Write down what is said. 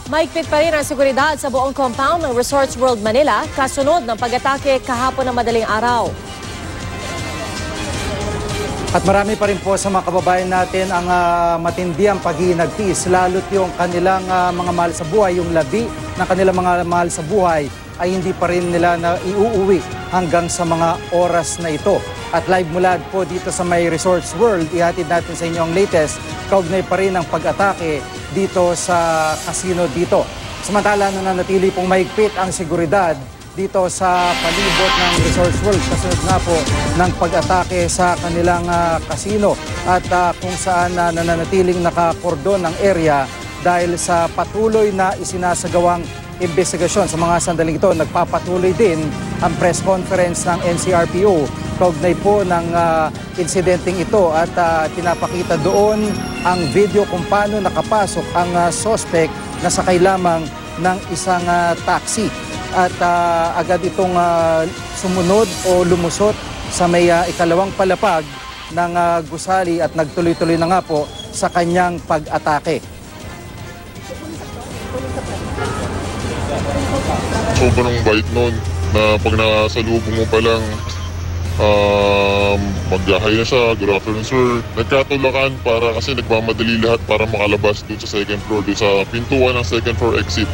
Mahigpit pa rin ang seguridad sa buong compound ng Resorts World Manila kasunod ng pag-atake kahapon ng madaling araw. At marami pa rin po sa mga kababayan natin ang matindi ang paghihinagpis, lalo't yung kanilang mga mahal sa buhay, yung labi ng kanilang mga mahal sa buhay ay hindi pa rin nila na iuuwi hanggang sa mga oras na ito. At live mula po dito sa may Resorts World, ihatid natin sa inyo ang latest, kaugnay pa rin ang pag-atake dito sa casino dito. Samantala, nananatili pong mahigpit ang seguridad dito sa palibot ng Resorts World kasunod nga po ng pag-atake sa kanilang casino at kung saan nananatiling nakakordon ang area dahil sa patuloy na isinasagawang investigasyon. Sa mga sandaling ito, nagpapatuloy din ang press conference ng NCRPO kaugnay po ng insidenteng ito at pinapakita doon ang video kung paano nakapasok ang suspect na sakay lamang ng isang taxi at agad itong sumunod o lumusot sa may ikalawang palapag ng gusali at nagtuloy-tuloy na nga po sa kanyang pag-atake. Sobrang bait nun na pag nasalubong mo pa lang mag-hi na siya, good afternoon sir. Nagkatulakan para kasi nagmamadali lahat para makalabas doon sa second floor, doon sa pintuan ng second floor exit.